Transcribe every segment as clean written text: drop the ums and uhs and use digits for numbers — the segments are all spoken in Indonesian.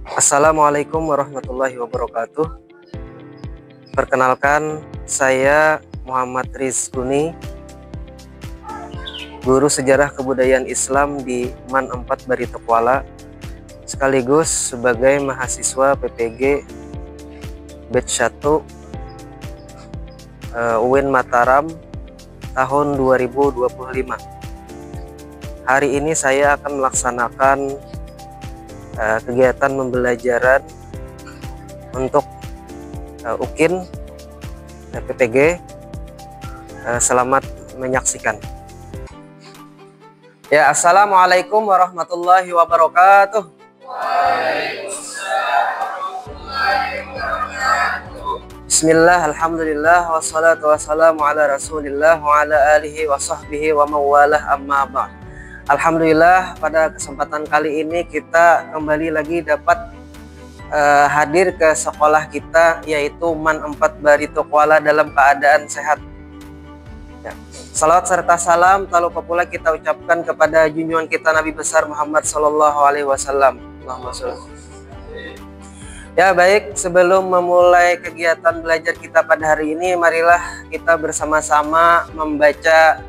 Assalamualaikum warahmatullahi wabarakatuh. Perkenalkan, saya Muhammad Rizkuni, guru sejarah kebudayaan Islam di MAN 4 Barito Kuala, sekaligus sebagai mahasiswa PPG Batch 1 UIN Mataram tahun 2025. Hari ini saya akan melaksanakan kegiatan pembelajaran untuk UKIN PPG. Selamat menyaksikan. Ya, assalamualaikum warahmatullahi wabarakatuh. Bismillah, alhamdulillah, wassalatu wassalamu ala rasulillah wa ala alihi wa sahbihi wa mawalah, amma ba'd. Alhamdulillah, pada kesempatan kali ini kita kembali lagi dapat hadir ke sekolah kita, yaitu MAN 4 Barito Kuala, dalam keadaan sehat. Ya. Salawat serta salam tak lupa pula kita ucapkan kepada junjungan kita Nabi besar Muhammad Sallallahu Alaihi Wasallam. Ya, baik, sebelum memulai kegiatan belajar kita pada hari ini, marilah kita bersama-sama membaca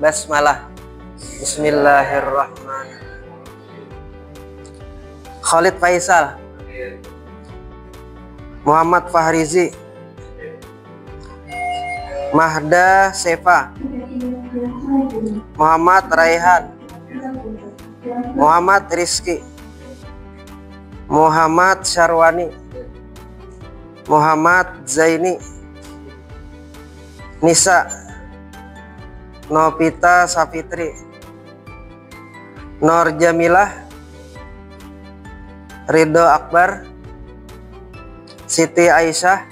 basmalah. Bismillahirrahmanirrahim. Khalid Faisal, Muhammad Fahrizi, Mahda Sefa, Muhammad Raihan, Muhammad Rizki, Muhammad Syarwani, Muhammad Zaini, Nisa, Novita Safitri, Nur Jamilah, Ridho Akbar, Siti Aisyah,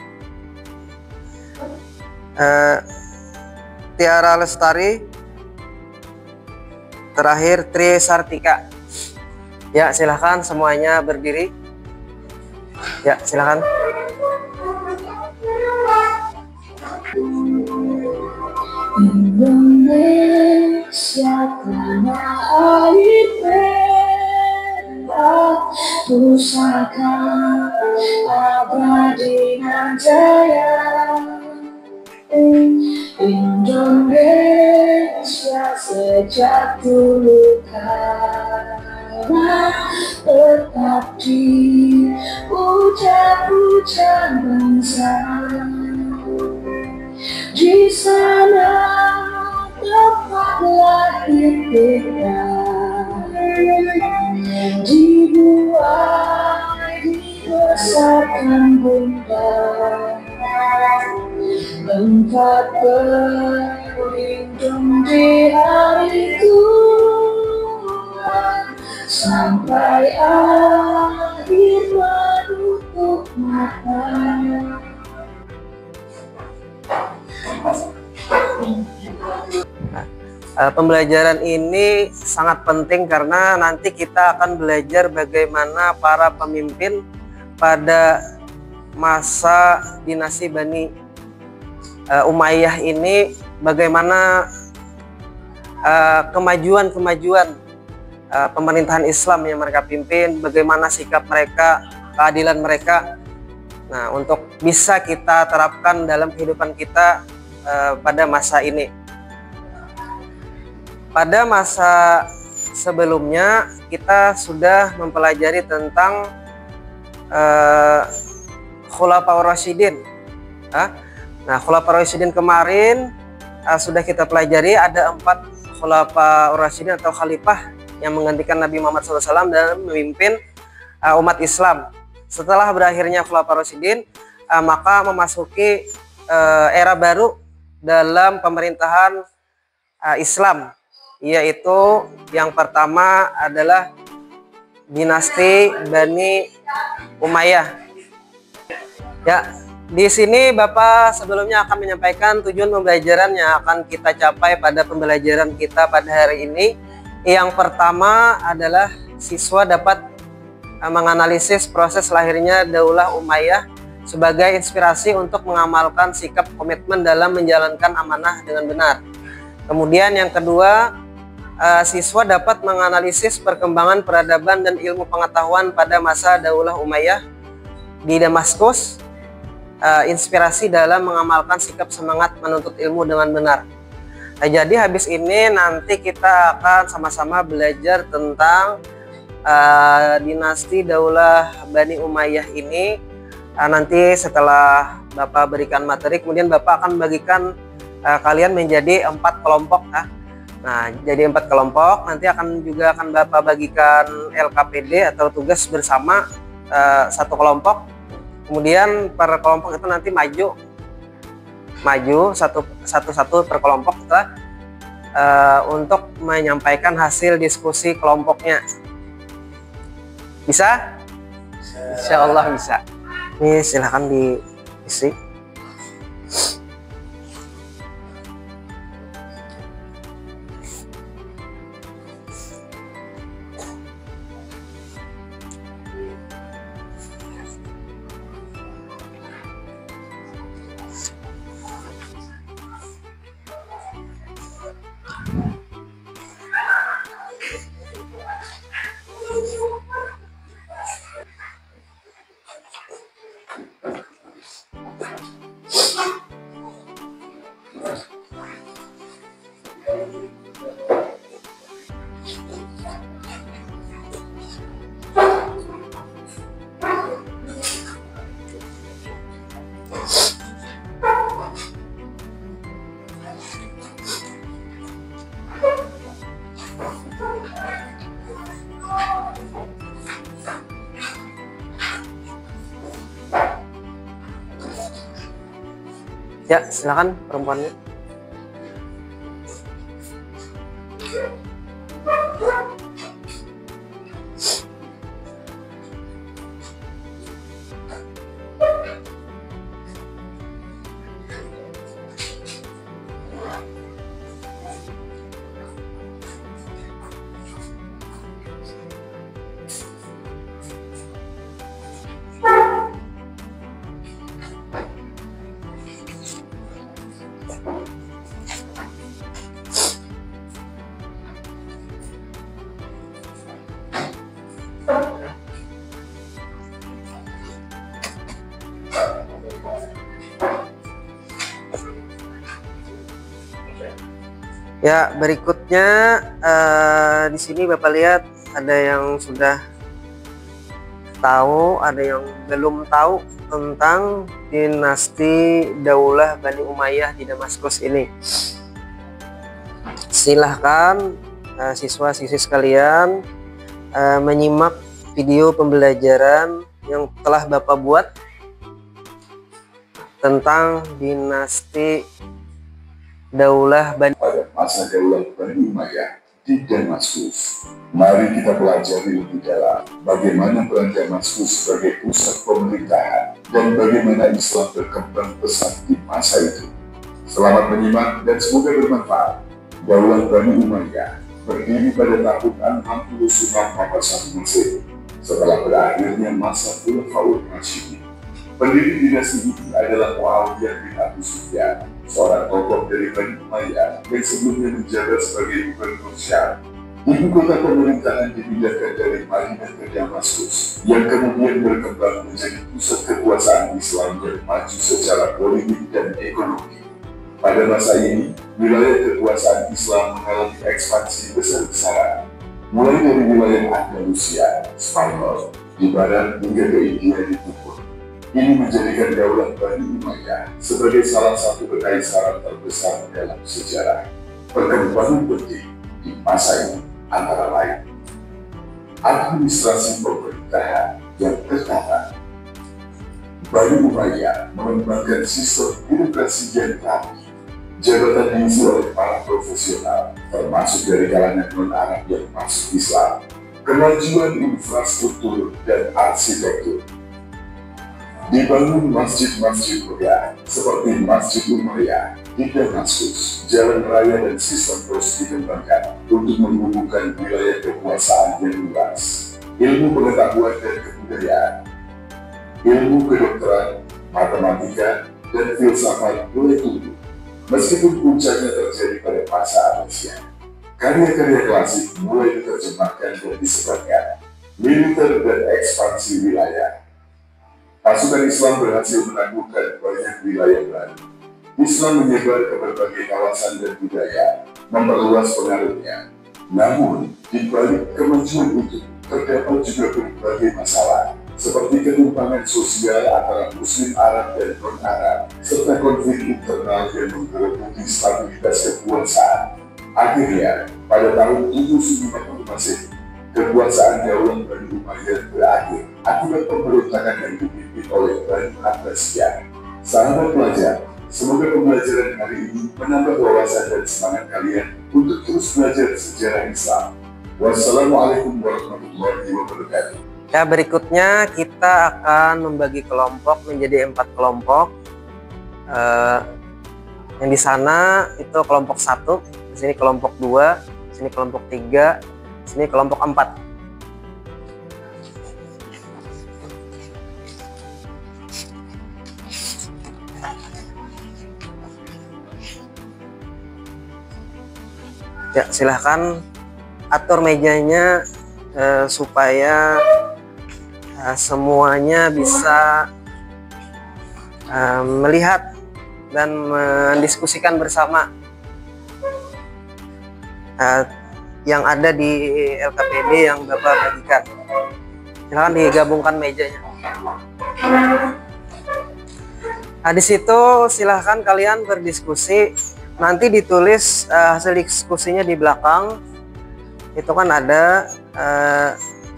Tiara Lestari, terakhir Tri Sartika. Ya, silahkan semuanya berdiri. Ya, silahkan. Indonesia tanah air merah, pusaka abadi nan jaya. Indonesia sejak dulu kala tetap dipuja-puja bangsa. Di sana tempat lahir kita, dibuat dibesarkan bunda, tempat berlindung di hari tua, sampai akhir menutup mata. Pembelajaran ini sangat penting karena nanti kita akan belajar bagaimana para pemimpin pada masa dinasti Bani Umayyah ini, bagaimana kemajuan-kemajuan pemerintahan Islam yang mereka pimpin, bagaimana sikap mereka, keadilan mereka. Nah, untuk bisa kita terapkan dalam kehidupan kita pada masa ini. Pada masa sebelumnya kita sudah mempelajari tentang Khulafaur Rasyidin. Nah, Khulafaur Rasyidin kemarin sudah kita pelajari, ada 4 Khulafaur Rasyidin atau khalifah yang menggantikan Nabi Muhammad SAW dan memimpin umat Islam. Setelah berakhirnya Khulafaur Rasyidin, maka memasuki era baru dalam pemerintahan Islam, yaitu yang pertama adalah dinasti Bani Umayyah. Ya, di sini Bapak sebelumnya akan menyampaikan tujuan pembelajaran yang akan kita capai pada pembelajaran kita pada hari ini. Yang pertama adalah siswa dapat menganalisis proses lahirnya Daulah Umayyah sebagai inspirasi untuk mengamalkan sikap komitmen dalam menjalankan amanah dengan benar. Kemudian yang kedua, siswa dapat menganalisis perkembangan peradaban dan ilmu pengetahuan pada masa Daulah Umayyah di Damaskus, inspirasi dalam mengamalkan sikap semangat menuntut ilmu dengan benar. Nah, jadi habis ini nanti kita akan sama-sama belajar tentang dinasti Daulah Bani Umayyah ini. Nanti setelah Bapak berikan materi, kemudian Bapak akan bagikan kalian menjadi 4 kelompok. Nah, jadi 4 kelompok. Nanti akan Bapak bagikan LKPD atau tugas bersama 1 kelompok. Kemudian per kelompok itu nanti maju satu per kelompok untuk menyampaikan hasil diskusi kelompoknya. Bisa? Insya Allah bisa. Ini silahkan diisi. Ya, silakan perempuannya. Ya, berikutnya di sini Bapak lihat ada yang sudah tahu, ada yang belum tahu tentang dinasti Daulah Bani Umayyah di Damaskus ini. Silahkan siswa-siswi sekalian menyimak video pembelajaran yang telah Bapak buat tentang dinasti Daulah Bani. Pada masa Daulah Bani Umayyah di Damaskus, mari kita pelajari lebih dalam bagaimana peran Damaskus sebagai pusat pemerintahan dan bagaimana Islam berkembang pesat di masa itu. Selamat menyimak dan semoga bermanfaat. Daulah Bani Umayyah berdiri pada tahun 69 Masehi Masehi setelah berakhirnya masa Khulafaur Rasyidin. Pendiri dinasti ini adalah Muawiyah bin Abi Sufyan, seorang tokoh dari Bani Umayyah yang sebelumnya menjabat sebagai gubernur Syam. Ibu kota pemerintahan dipindahkan dari Madinah ke Damaskus, yang kemudian berkembang menjadi pusat kekuasaan Islam yang maju secara politik dan ekonomi. Pada masa ini, wilayah kekuasaan Islam mengalami ekspansi besar-besaran, mulai dari wilayah Andalusia, Spanyol, di barat hingga ke India di timur. Ini menjadikan Daulah Bani Umayyah sebagai salah satu kekaisaran terbesar dalam sejarah. Perkembangan penting di masa ini antara lain administrasi pemerintahan yang tertata. Bani Umayyah mengembangkan sistem birokrasi yang rapi. Jabatan diisi oleh para profesional, termasuk dari kalangan non-Arab yang masuk Islam. Kemajuan infrastruktur dan arsitektur. Dibangun masjid-masjid megah seperti Masjid Umayyah di Damaskus. Jalan raya dan sistem terus dikembangkan untuk menghubungkan wilayah kekuasaan yang luas. Ilmu pengetahuan dan kebudayaan, ilmu kedokteran, matematika, dan filsafat mulai tumbuh. Meskipun puncaknya terjadi pada masa Abbasiyah, Karya-karya klasik mulai diterjemahkan dan disebarkan. Militer dan ekspansi wilayah. Pasukan Islam berhasil menaklukkan banyak wilayah baru. Islam menyebar ke berbagai kawasan dan budaya, memperluas pengaruhnya. Namun, di balik kemajuan itu, terdapat juga berbagai masalah, seperti ketimpangan sosial antara Muslim Arab dan non-Arab, serta konflik internal yang menggerogoti stabilitas kekuasaan. Akhirnya, pada tahun 750 Masehi, kekuasaan Daulah Bani Umayyah berakhir akibat pemberontakan yang dipimpin oleh Bani Abbasiyah. Sahabat pelajar, semoga pembelajaran hari ini menambah wawasan dan semangat kalian untuk terus belajar sejarah Islam. Wassalamualaikum warahmatullahi wabarakatuh. Ya, berikutnya kita akan membagi kelompok menjadi 4 kelompok. Yang di sana itu kelompok 1, di sini kelompok 2, di sini kelompok 3, di sini kelompok 4. Ya, silahkan atur mejanya supaya semuanya bisa melihat dan mendiskusikan bersama yang ada di LKPD yang Bapak bagikan. Silahkan digabungkan mejanya. Nah, di situ silahkan kalian berdiskusi. Nanti ditulis hasil diskusinya di belakang. Itu kan ada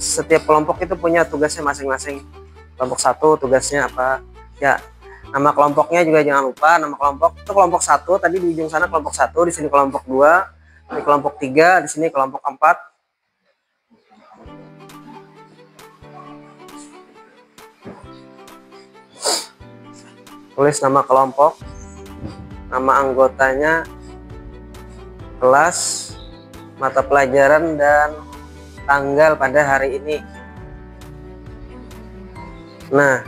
setiap kelompok itu punya tugasnya masing-masing. Kelompok 1 tugasnya apa? Ya, nama kelompoknya juga jangan lupa. Nama kelompok itu kelompok 1, tadi di ujung sana kelompok 1, di sini kelompok 2, di kelompok 3, di sini kelompok 4. Tulis nama kelompok, nama anggotanya, kelas, mata pelajaran, dan tanggal pada hari ini. Nah,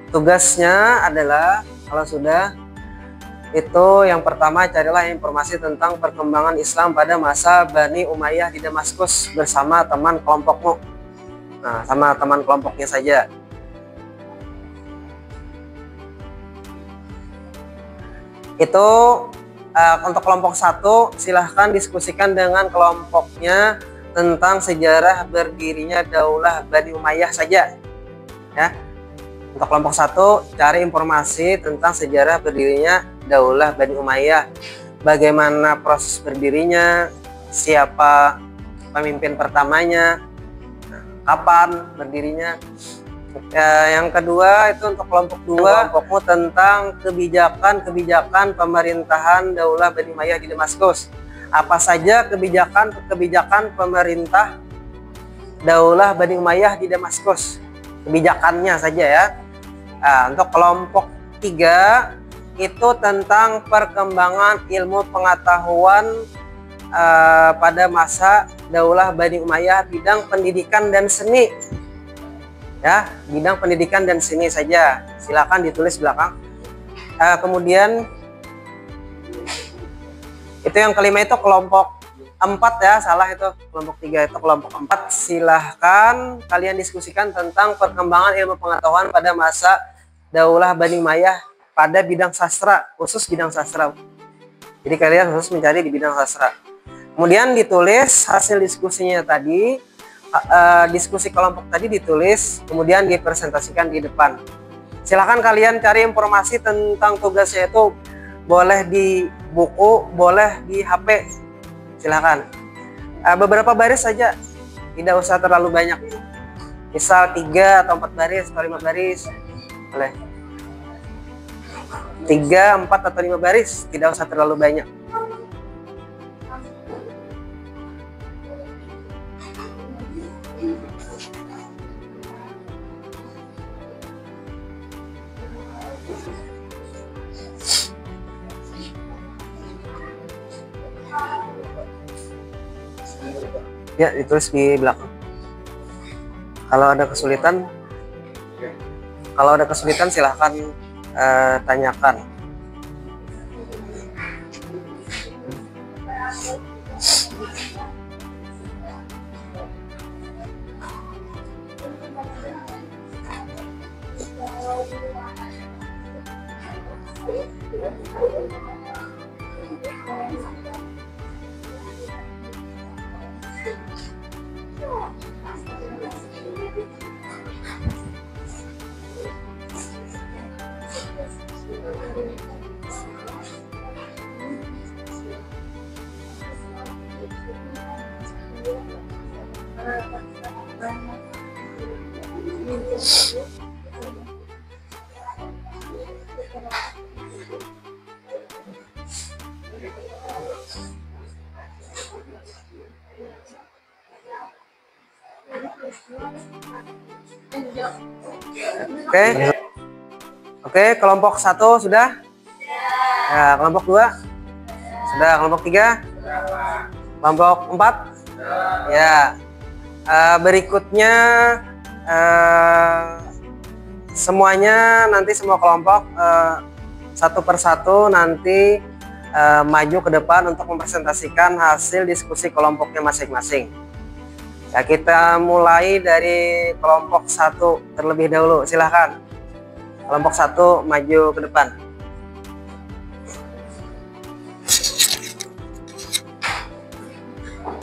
tugasnya adalah kalau sudah itu, yang pertama carilah informasi tentang perkembangan Islam pada masa Bani Umayyah di Damaskus bersama teman kelompokmu. Nah, sama teman kelompoknya saja. Itu untuk kelompok 1 silahkan diskusikan dengan kelompoknya tentang sejarah berdirinya Daulah Bani Umayyah saja. Ya. Untuk kelompok 1 cari informasi tentang sejarah berdirinya Daulah Bani Umayyah. Bagaimana proses berdirinya, siapa pemimpin pertamanya, kapan berdirinya. Yang kedua itu untuk kelompok 2, kelompokmu tentang kebijakan pemerintahan Daulah Bani Umayyah di Damaskus. Apa saja kebijakan pemerintah Daulah Bani Umayyah di Damaskus, kebijakannya saja ya. Nah, untuk kelompok 3 itu tentang perkembangan ilmu pengetahuan pada masa Daulah Bani Umayyah bidang pendidikan dan seni. Ya, bidang pendidikan dan seni saja. Silakan ditulis belakang. Kemudian itu yang kelima itu kelompok 4 ya, salah itu. Kelompok 3 itu kelompok 4. Silahkan kalian diskusikan tentang perkembangan ilmu pengetahuan pada masa Daulah Bani Umayyah pada bidang sastra, khusus bidang sastra. Jadi kalian harus mencari di bidang sastra. Kemudian ditulis hasil diskusinya tadi. Diskusi kelompok tadi ditulis, kemudian dipresentasikan di depan. Silahkan kalian cari informasi tentang tugasnya itu, boleh di buku, boleh di HP. Silahkan beberapa baris saja, tidak usah terlalu banyak. Misal 3 atau 4 baris atau 5 baris, boleh 3, 4 atau 5 baris, tidak usah terlalu banyak. Ya, ditulis di belakang. Kalau ada kesulitan silahkan tanyakan. Oke. Oke, kelompok 1 sudah? Ya, kelompok 2? Sudah, kelompok 3? Kelompok 4? Ya. Berikutnya semuanya nanti semua kelompok satu persatu nanti maju ke depan untuk mempresentasikan hasil diskusi kelompoknya masing-masing. Ya, kita mulai dari kelompok 1 terlebih dahulu. Silahkan kelompok 1 maju ke depan.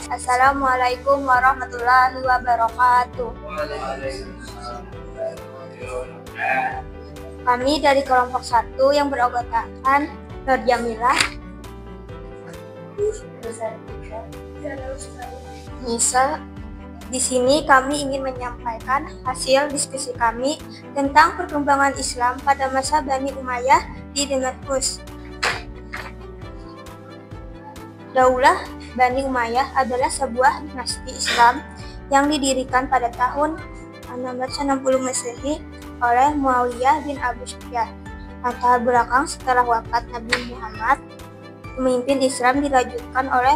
Assalamualaikum warahmatullahi wabarakatuh. Kami dari kelompok 1 yang beranggotakan Nur Jamilah, Nisa. Di sini kami ingin menyampaikan hasil diskusi kami tentang perkembangan Islam pada masa Bani Umayyah di Damaskus. Daulah Bani Umayyah adalah sebuah dinasti Islam yang didirikan pada tahun 660 Masehi oleh Muawiyah bin Abu Sufyan. Latar belakang setelah wafat Nabi Muhammad, pemimpin Islam dilanjutkan oleh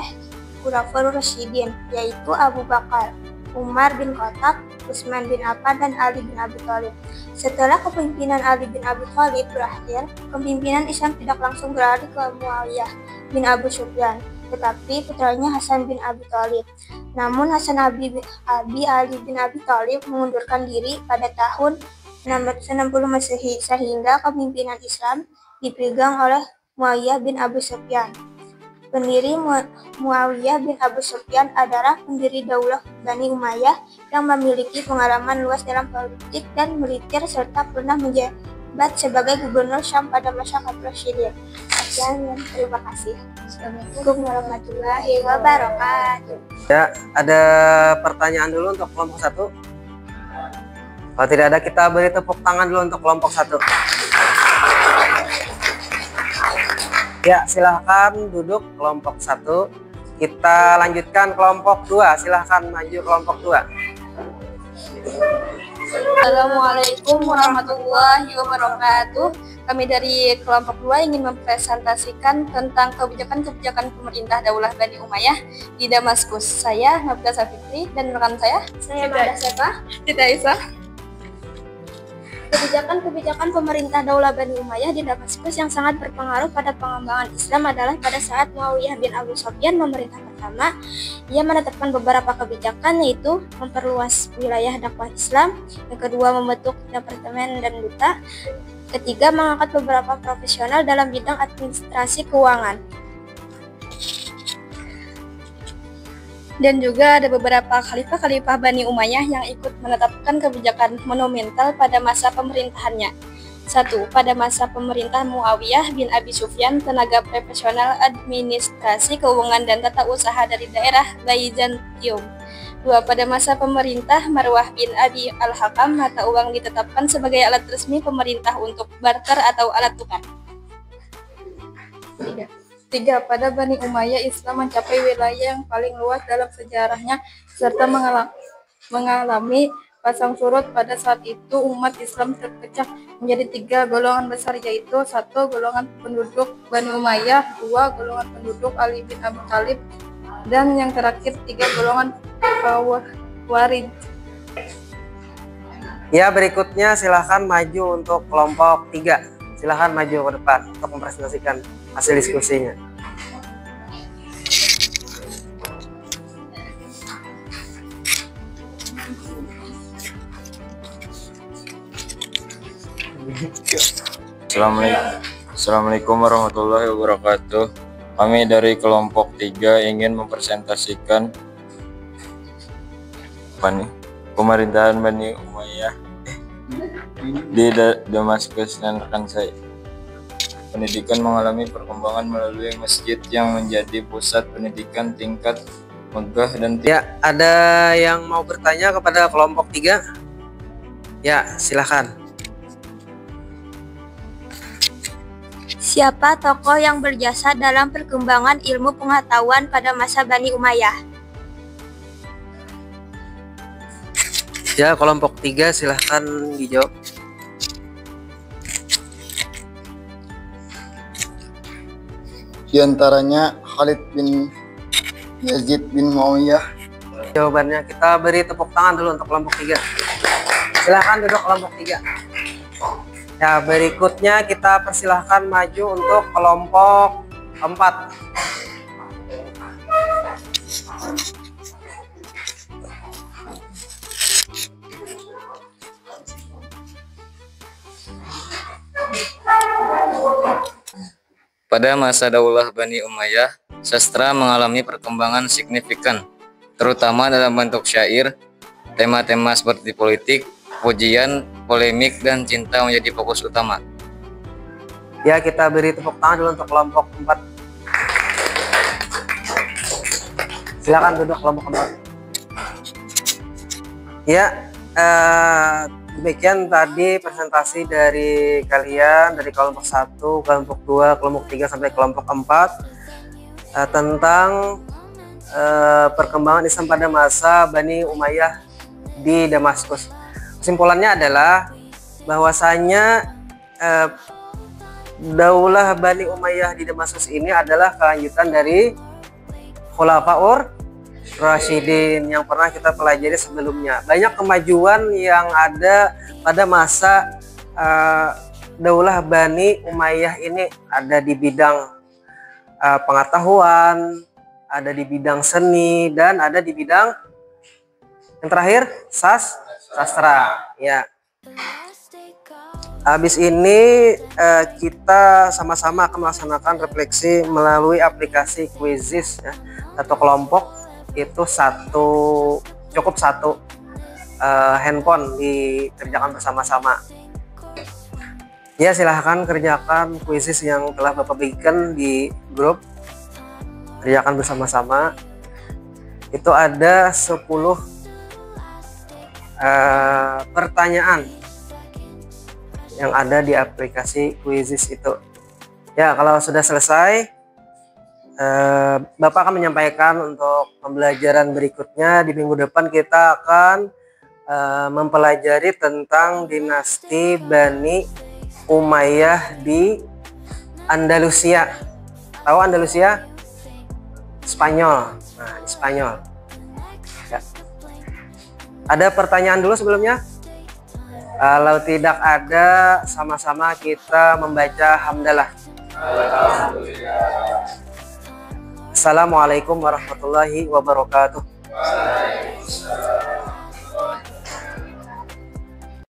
Khulafaur Rasyidin, yaitu Abu Bakar, Umar bin Khattab, Utsman bin Affan, dan Ali bin Abi Thalib. Setelah kepemimpinan Ali bin Abi Thalib berakhir, kepemimpinan Islam tidak langsung beralih ke Muawiyah bin Abu Sufyan, tetapi putranya Hasan bin Abi Thalib. Namun Hasan Ali bin Abi Thalib mengundurkan diri pada tahun 660 Masehi, sehingga kepemimpinan Islam dipegang oleh Muawiyah bin Abu Sufyan. Pendiri Muawiyah bin Abu Sufyan adalah pendiri Daulah Bani Umayyah yang memiliki pengalaman luas dalam politik dan militer serta pernah menjabat sebagai gubernur Syam pada masa Khalifah Rasyidin. Sekian, terima kasih. Assalamualaikum warahmatullahi wabarakatuh. Ya, ada pertanyaan dulu untuk kelompok 1. Kalau tidak ada, kita beri tepuk tangan dulu untuk kelompok 1. Ya, silahkan duduk kelompok 1. Kita lanjutkan kelompok 2. Silahkan maju kelompok 2. Assalamualaikum warahmatullahi wabarakatuh. Kami dari kelompok 2 ingin mempresentasikan tentang kebijakan-kebijakan pemerintah Daulah Bani Umayyah di Damaskus. Saya Nabila Safitri dan rekan saya Mada Sefa, Tita Isa. Kebijakan-kebijakan pemerintah Daulah Bani Umayyah di Damaskus yang sangat berpengaruh pada pengembangan Islam adalah pada saat Muawiyah bin Abu Sufyan memerintah pertama, ia menetapkan beberapa kebijakan, yaitu memperluas wilayah dakwah Islam, yang kedua membentuk departemen dan duta, ketiga mengangkat beberapa profesional dalam bidang administrasi keuangan. Dan juga ada beberapa khalifah-khalifah Bani Umayyah yang ikut menetapkan kebijakan monumental pada masa pemerintahannya. 1. Pada masa pemerintah Muawiyah bin Abi Sufyan, tenaga profesional administrasi keuangan dan tata usaha dari daerah Byzantium. 2. Pada masa pemerintah Marwah bin Abi Al-Hakam, mata uang ditetapkan sebagai alat resmi pemerintah untuk barter atau alat tukar. 3. Pada Bani Umayyah, Islam mencapai wilayah yang paling luas dalam sejarahnya serta mengalami pasang surut. Pada saat itu umat Islam terpecah menjadi 3 golongan besar, yaitu 1. Golongan penduduk Bani Umayyah, 2. Golongan penduduk Ali bin Abi Thalib, dan yang terakhir 3 golongan Khawarij. Ya, berikutnya silahkan maju untuk kelompok 3. Silahkan maju ke depan untuk mempresentasikan hasil diskusinya. Assalamualaikum warahmatullahi wabarakatuh. Kami dari kelompok 3 ingin mempresentasikan pemerintahan Bani Umayyah di Damaskus dan rekan saya. Pendidikan mengalami perkembangan melalui masjid yang menjadi pusat pendidikan tingkat megah dan Ya, ada yang mau bertanya kepada kelompok 3? Ya, silakan. Siapa tokoh yang berjasa dalam perkembangan ilmu pengetahuan pada masa Bani Umayyah? Ya, kelompok 3 silahkan dijawab. Di antaranya Khalid bin Yazid bin Muawiyah. Jawabannya kita beri tepuk tangan dulu untuk kelompok 3. Silahkan duduk kelompok 3. Ya, berikutnya kita persilahkan maju untuk kelompok 4. Pada masa Daulah Bani Umayyah, sastra mengalami perkembangan signifikan, terutama dalam bentuk syair. Tema-tema seperti politik, pujian, polemik, dan cinta menjadi fokus utama. Ya, kita beri tepuk tangan dulu untuk kelompok 4. Silakan duduk kelompok 4. Ya, demikian tadi presentasi dari kalian dari kelompok 1, kelompok 2, kelompok 3 sampai kelompok 4 tentang perkembangan Islam pada masa Bani Umayyah di Damaskus. Kesimpulannya adalah bahwasanya Daulah Bani Umayyah di Damaskus ini adalah kelanjutan dari Khulafaur Rasyidin yang pernah kita pelajari sebelumnya. Banyak kemajuan yang ada pada masa Daulah Bani Umayyah ini, ada di bidang pengetahuan, ada di bidang seni, dan ada di bidang yang terakhir sastra. Ya. Habis ini kita sama-sama akan melaksanakan refleksi melalui aplikasi Quizizz ya. Satu kelompok itu cukup satu handphone dikerjakan bersama-sama. Ya, silahkan kerjakan Quizizz yang telah Bapak bagikan di grup. Kerjakan bersama-sama. Itu ada 10 pertanyaan yang ada di aplikasi Quizizz itu. Ya, kalau sudah selesai, Bapak akan menyampaikan untuk pembelajaran berikutnya. Di minggu depan kita akan mempelajari tentang dinasti Bani Umayyah di Andalusia. Tahu Andalusia? Spanyol. Nah, di Spanyol. Ya. Ada pertanyaan dulu sebelumnya? Kalau tidak ada, sama-sama kita membaca hamdalah. Assalamualaikum warahmatullahi wabarakatuh.